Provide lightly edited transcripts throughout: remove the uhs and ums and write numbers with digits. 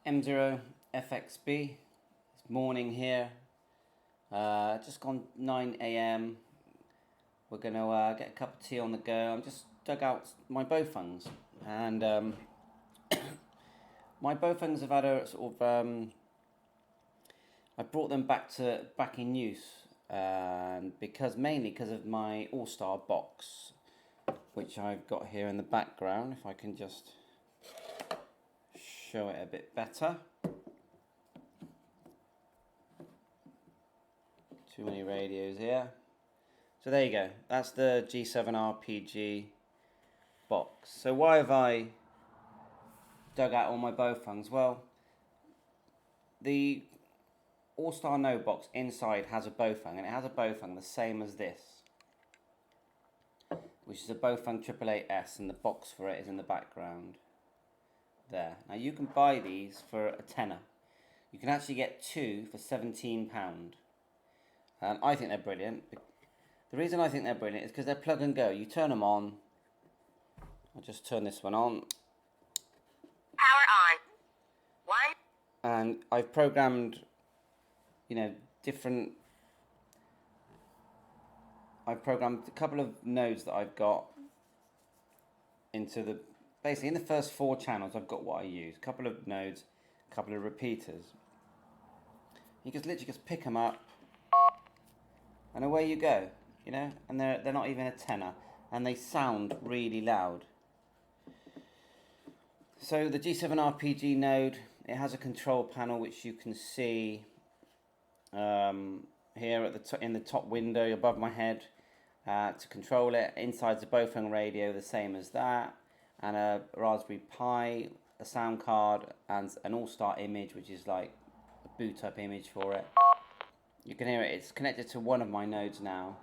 M0FXB. It's morning here. Just gone 9 a.m. We're going to get a cup of tea on the go. I'm just dug out my BAOFENGs. And my BAOFENGs have had a sort of... I brought them back in use. Mainly because of my ALLSTAR box, which I've got here in the background. If I can just show it a bit better. Too many radios here. So there you go. That's the G7 RPG box. So why have I dug out all my BAOFENGs? Well, the ALLSTAR No box inside has a BAOFENG, and it has a BAOFENG the same as this, which is a BAOFENG 888S, and the box for it is in the background there. Now you can buy these for a tenner. You can actually get two for £17. I think they're brilliant. The reason I think they're brilliant is because they're plug and go. You turn them on. I'll just turn this one on. Power on. One. And I've programmed, I've programmed a couple of nodes that I've got into basically in the first 4 channels I've got what I use. A couple of nodes, a couple of repeaters. You just literally pick them up and away you go, and they're not even a tenner, and they sound really loud. So the G7 RPG node, it has a control panel which you can see here in the top window above my head to control it. Inside's a BAOFENG radio, the same as that, and a Raspberry Pi, a sound card, and an ALLSTAR image, which is like a boot up image for it. You can hear it. It's connected to one of my nodes now,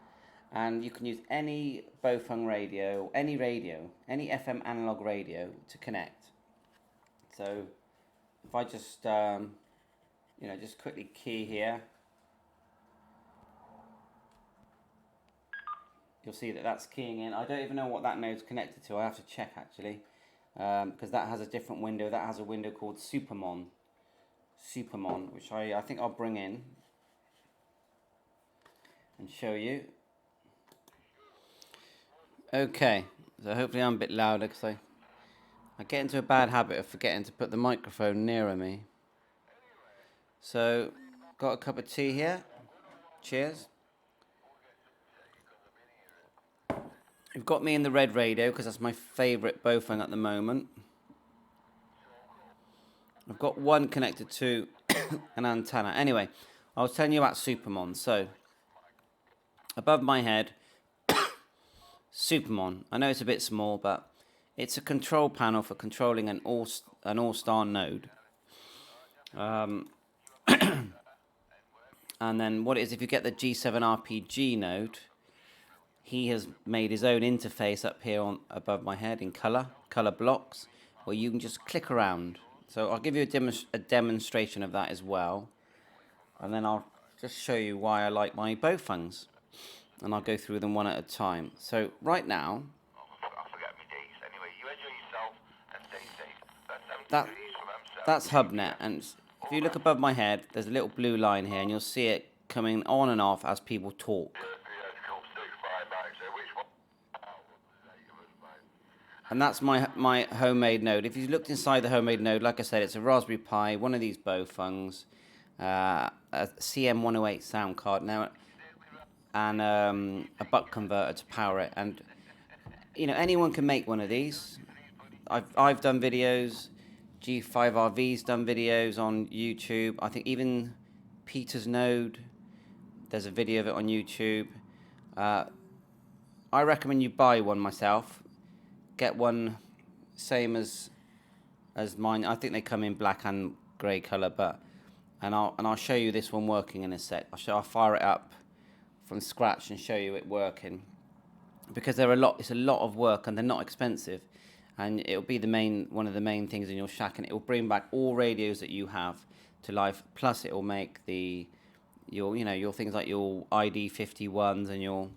and you can use any BAOFENG radio, any FM analog radio to connect. So if I just just quickly key here, you'll see that that's keying in. I don't even know what that node's connected to. I have to check actually, because that has a different window. That has a window called Supermon, which I think I'll bring in and show you. Okay, so hopefully I'm a bit louder because I get into a bad habit of forgetting to put the microphone nearer me. So, got a cup of tea here. Cheers. You've got me in the red radio because that's my favourite BAOFENG at the moment. I've got one connected to an antenna. Anyway, I was telling you about Supermon. So, above my head, Supermon. I know it's a bit small, but it's a control panel for controlling an ALLSTAR node. And then what it is, if you get the G7 RPG node, he has made his own interface up here above my head in color blocks, where you can just click around. So I'll give you a demonstration of that as well, and then I'll just show you why I like my BAOFENGs, and I'll go through them one at a time. So right now, that's HubNet, and if you look above my head, there's a little blue line here, and you'll see it coming on and off as people talk. And that's my homemade node. If you looked inside the homemade node, like I said, it's a Raspberry Pi, one of these BAOFENGs, a CM108 sound card now, and a buck converter to power it. And anyone can make one of these. I've done videos. G5RV's done videos on YouTube. I think even Peter's node, there's a video of it on YouTube. I recommend you buy one myself. Get one same as mine. I think they come in black and grey colour, and I'll show you this one working in a sec. I'll fire it up from scratch and show you it working, because it's a lot of work and they're not expensive. And it'll be one of the main things in your shack, and it will bring back all radios that you have to life. Plus, it will make your things like your ID51s and your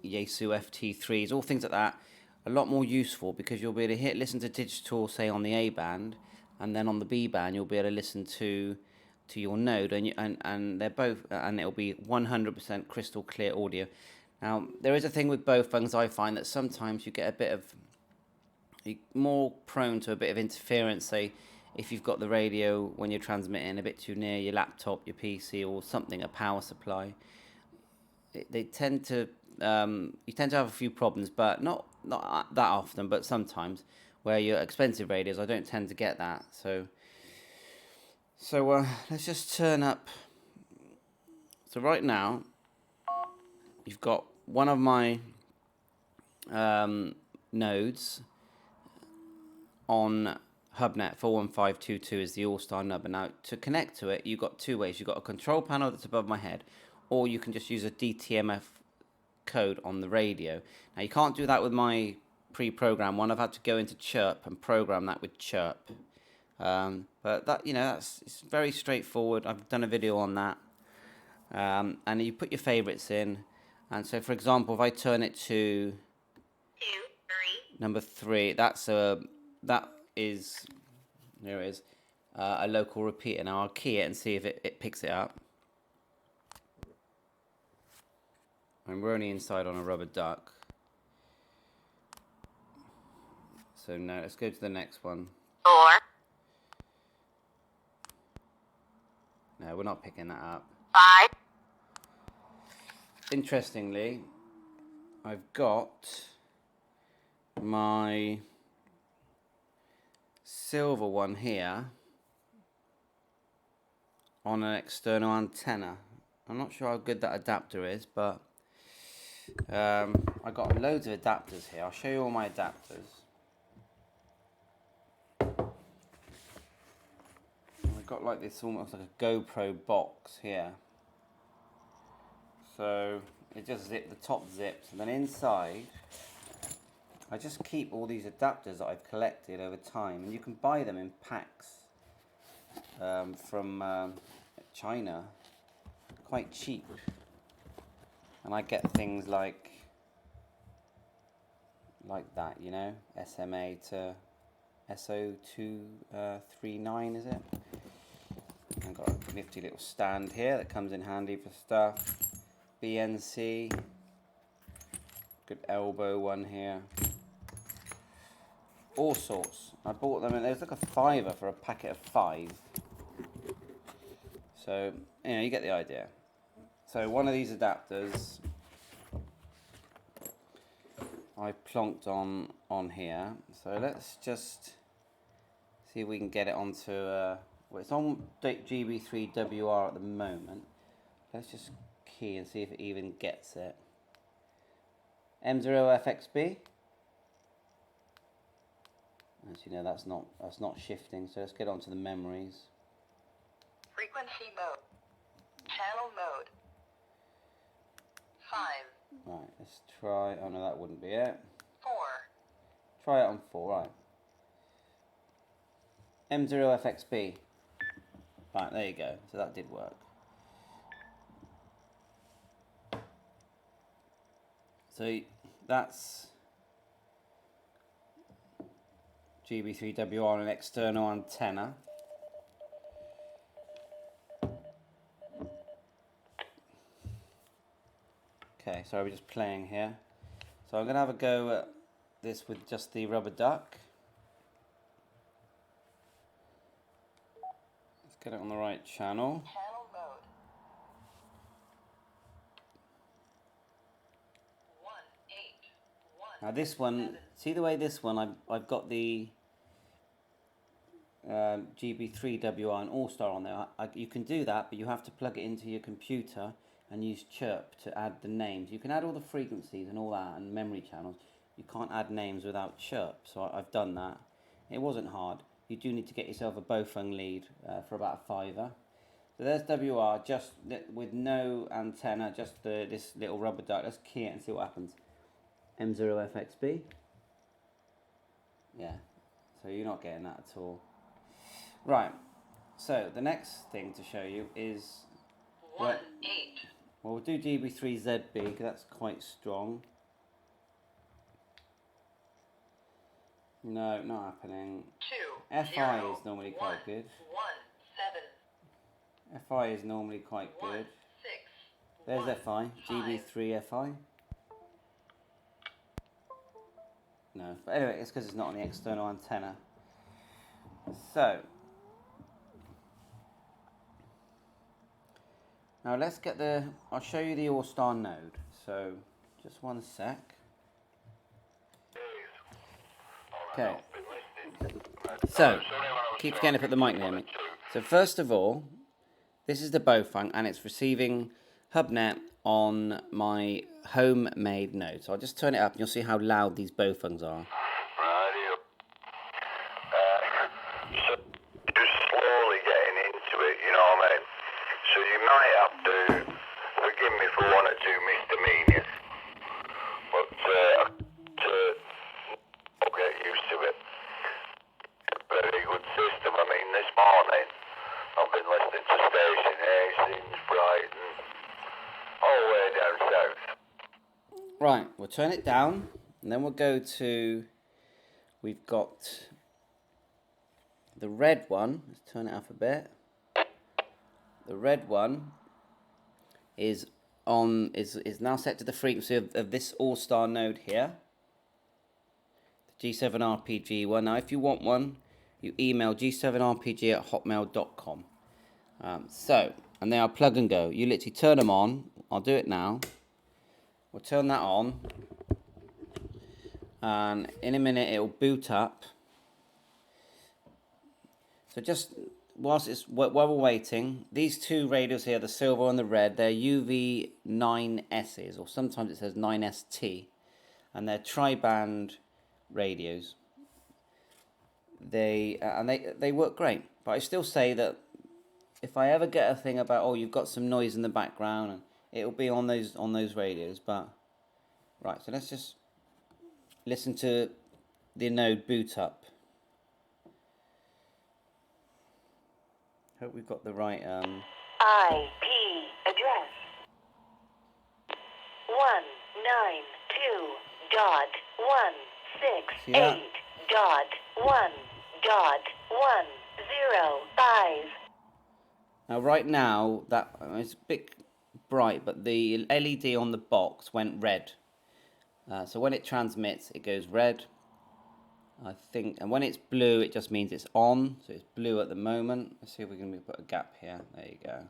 Yaesu FT3s, all things like that, a lot more useful, because you'll be able to listen to digital, say on the A band, and then on the B band you'll be able to listen to your node, and they're both, and it'll be 100% crystal clear audio. Now there is a thing with Baofengs, I find that sometimes you get a bit of, you're more prone to a bit of interference, say if you've got the radio when you're transmitting a bit too near your laptop, your PC, or something, a power supply. They tend to, you tend to have a few problems, but not that often, but sometimes, where your expensive radios, I don't tend to get that. So let's just turn up. So right now, you've got one of my nodes on HubNet 41522 is the ALLSTAR number. Now, to connect to it, you've got two ways. You've got a control panel that's above my head, or you can just use a DTMF code on the radio. Now, you can't do that with my pre-programmed one. I've had to go into Chirp and program that with Chirp. But that, it's very straightforward. I've done a video on that. And you put your favorites in. And so, for example, if I turn it to 2, 3. number 3, that is, there it is, a local repeater. Now I'll key it and see if it picks it up. And we're only inside on a rubber duck. So no, let's go to the next one. 4. No, we're not picking that up. 5. Interestingly, I've got my silver one here on an external antenna. I'm not sure how good that adapter is, but I got loads of adapters here. I'll show you all my adapters. I've got like this, almost like a GoPro box here. So it just zips, the top zips, and then inside I just keep all these adapters that I've collected over time, and you can buy them in packs from China, quite cheap. And I get things like that, SMA to SO239, is it? I've got a nifty little stand here that comes in handy for stuff. BNC, good elbow one here. All sorts. I bought them, and there's like a $5 for a packet of 5. So, you get the idea. So one of these adapters I plonked on here. So let's just see if we can get it onto, well, it's on GB3WR at the moment. Let's just key and see if it even gets it. M0FXB. As you know, that's not shifting. So let's get onto the memories. Frequency mode. Channel mode. 5. Right, let's try. Oh no, that wouldn't be it. 4. Try it on 4. Right. M0FXB. Right, there you go. So that did work. So that's GB3WR on an external antenna. Okay, so we're just playing here. So I'm going to have a go at this with just the rubber duck. Let's get it on the right channel. Channel mode. 1, 8, 1. Now this one, see the way this one, I've got the GB3WR and ALLSTAR on there. You can do that, but you have to plug it into your computer and use Chirp to add the names. You can add all the frequencies and all that and memory channels. You can't add names without Chirp, so I've done that. It wasn't hard. You do need to get yourself a Baofeng lead for about a $5. So there's WR, just with no antenna, just this little rubber duck. Let's key it and see what happens. M0FXB. Yeah, so you're not getting that at all. Right, so the next thing to show you is 1, 8. Well, we'll do GB3ZB because that's quite strong. No, not happening. 2 FI 0 is normally 1 quite good. 1 7 FI is normally quite 1 good. 6 There's 1 FI. 5. GB3 FI. No, but anyway, it's because it's not on the external antenna. So, now let's get I'll show you the ALLSTAR node. So, just one sec. Okay. So, keep forgetting to put the mic near me. So first of all, this is the BAOFENG and it's receiving HubNet on my homemade node. So I'll just turn it up and you'll see how loud these BAOFENGs are. Radio. So just slowly getting into it, you know what I mean? So you might have to forgive me for one or two misdemeanors, but I'll get used to it. Very good system. I mean, this morning I've been listening to station Hastings, Brighton, all the way down south. Right, we'll turn it down and then we'll go to, we've got the red one. Let's turn it up a bit. The red one is now set to the frequency of this ALLSTAR node here. The G7RPG one. Now if you want one, you email g7rpg@hotmail.com. And they are plug and go. You literally turn them on. I'll do it now. We'll turn that on. And in a minute it will boot up. So just while we're waiting, these two radios here, the silver and the red, they're UV9Ss, or sometimes it says 9ST, and they're tri-band radios. They work great, but I still say that if I ever get a thing about you've got some noise in the background, and it'll be on those radios. But right, so let's just listen to the node boot up. Hope we've got the right IP address 192.168.1.105. Now right now that it's a bit bright, but the LED on the box went red. So when it transmits, it goes red, I think, and when it's blue, it just means it's on. So it's blue at the moment. Let's see if we can put a gap here. There you go.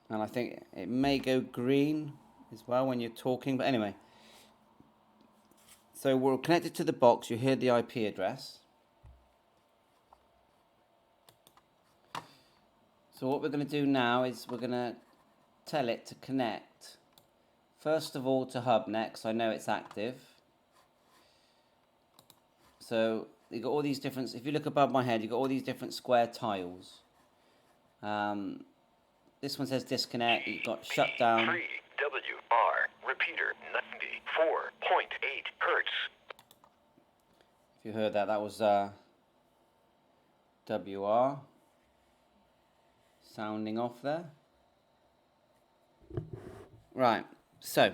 And I think it may go green as well when you're talking. But anyway, so we're connected to the box. You hear the IP address. So what we're going to do now is we're going to tell it to connect, first of all, to HubNet, because I know it's active. So you've got all these different, if you look above my head, you've got all these different square tiles. This one says disconnect, you've got shutdown. 3WR, repeater 94.8 hertz. If you heard that, that was WR sounding off there. Right, so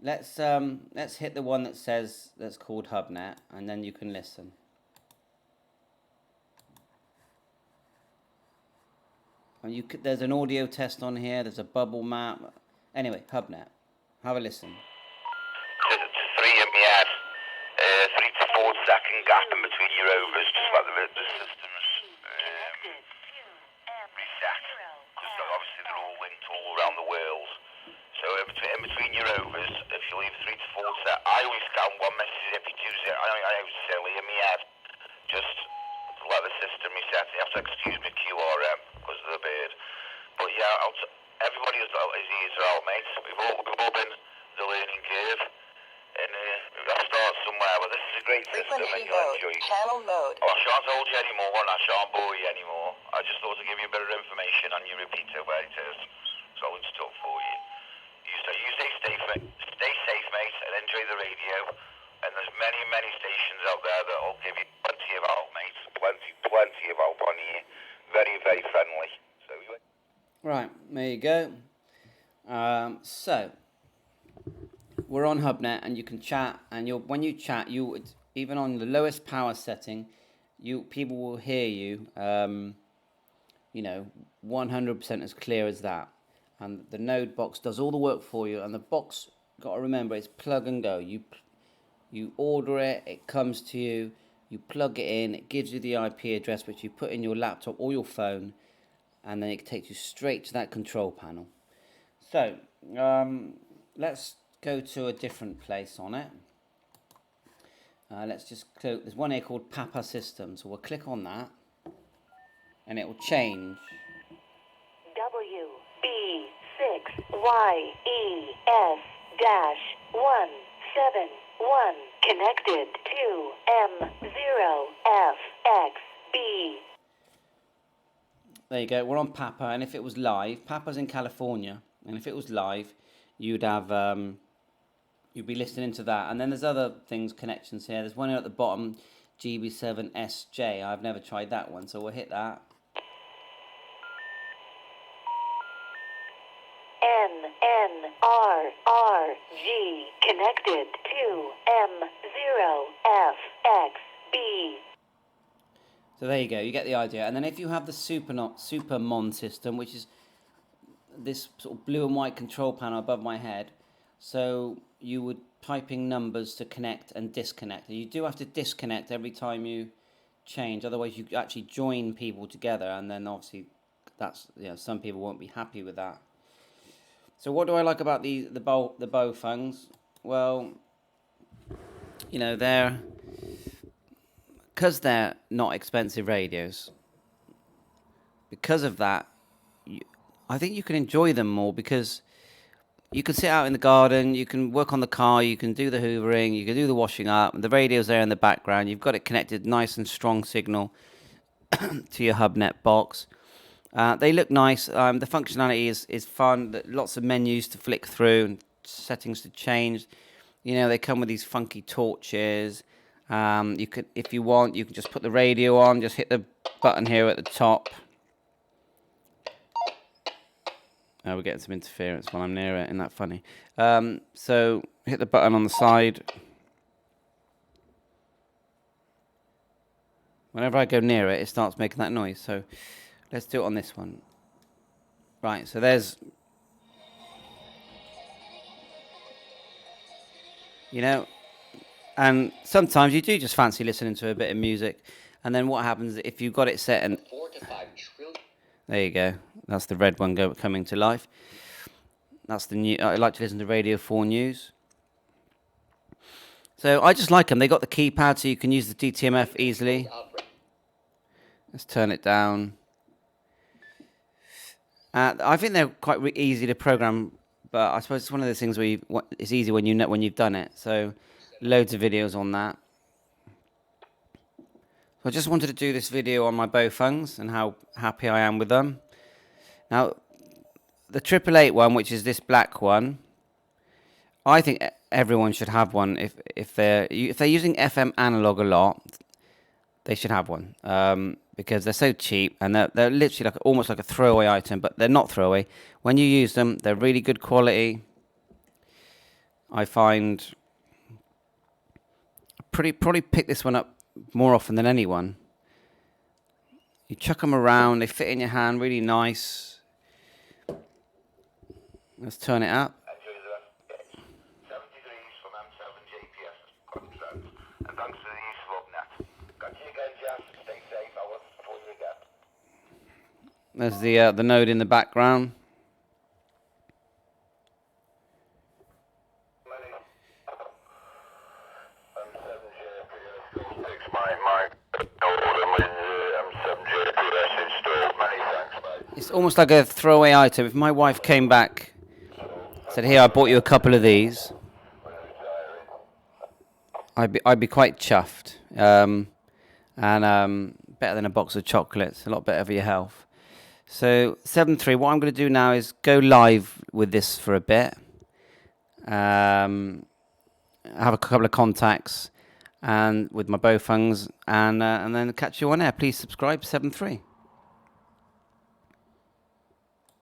let's hit the one that's called HubNet, and then you can listen. And there's an audio test on here. There's a bubble map. Anyway, HubNet. Have a listen. It's 3 MES, 3 to 4 second gap in between your overs, just like the systems reset. Because obviously they're all linked all around the world. So in between your overs, if you leave 3 to 4 set, I always scan one message every 2 set. I always silly in my head. Just let the system reset. You have to excuse me QRM because of the beard. But yeah, everybody his ears are out, mate. We've all been the learning curve. And we've got to start somewhere, but this is a great system and you'll enjoy it. Channel mode. Oh, I shan't hold you anymore and I shan't bore you anymore. I just thought to give you a bit of information on your repeater where it is. So it's tough for you. You stay safe, mate, and enjoy the radio. And there's many stations out there that will give you plenty of help, mate. Plenty of help on you. Very, very friendly. So Right, there you go. So we're on HubNet, and you can chat, and when you chat, even on the lowest power setting, people will hear you, 100% as clear as that. And the Node box does all the work for you, and the box, got to remember, it's plug and go. You order it, it comes to you, you plug it in, it gives you the IP address which you put in your laptop or your phone, and then it takes you straight to that control panel. So let's go to a different place on it. Let's just click. There's one here called Papa System, so we'll click on that, and it will change. WB6YES-171 connected to M0FXB. There you go. We're on Papa, and if it was live, Papa's in California, and if it was live, you'd have you'd be listening to that. And then there's other things, connections here. There's one here at the bottom, GB7SJ. I've never tried that one, so we'll hit that. NNRRG connected to M0FXB. So there you go. You get the idea. And then if you have the Supermon system, which is this sort of blue and white control panel above my head, so you would type in numbers to connect and disconnect. And you do have to disconnect every time you change, otherwise you actually join people together, and then obviously that's, some people won't be happy with that. So what do I like about the BAOFENGs? Well, because they're not expensive radios. Because of that, I think you can enjoy them more, because you can sit out in the garden, you can work on the car, you can do the hoovering, you can do the washing up, and the radio's there in the background. You've got it connected, nice and strong signal to your HubNet box. They look nice. The functionality is fun. Lots of menus to flick through and settings to change. They come with these funky torches. You could, if you want, you can just put the radio on. Just hit the button here at the top. Oh, we're getting some interference while I'm near it. Isn't that funny? So hit the button on the side. Whenever I go near it, it starts making that noise. So let's do it on this one. Right, so there's, and sometimes you do just fancy listening to a bit of music. And then what happens if you've got it set and 4 to 5 trillion. There you go. That's the red one coming to life. That's the new. I like to listen to Radio 4 News. So I just like them. They got the keypad, so you can use the DTMF easily. Let's turn it down. I think they're quite easy to program, but I suppose it's one of those things where it's easy when you've done it. So loads of videos on that. So I just wanted to do this video on my BAOFENGs and how happy I am with them. Now, the 888 one, which is this black one, I think everyone should have one. If they're using FM analog a lot, they should have one, because they're so cheap, and they're literally almost like a throwaway item, but they're not throwaway. When you use them, they're really good quality. I find probably pick this one up more often than anyone. You chuck them around, they fit in your hand, really nice. Let's turn it up. 73 from M7 GPS contract, and thanks for the use of HubNet. Catch you again, Jeff. Stay safe. I will support you again. There's the node in the background. It's almost like a throwaway item. If my wife came back, said, "Here, I bought you a couple of these," I'd be quite chuffed. And better than a box of chocolates. A lot better for your health. So 7.3. What I'm going to do now is go live with this for a bit. Have a couple of contacts and with my BAOFENGs, and then catch you on air. Please subscribe. 7.3.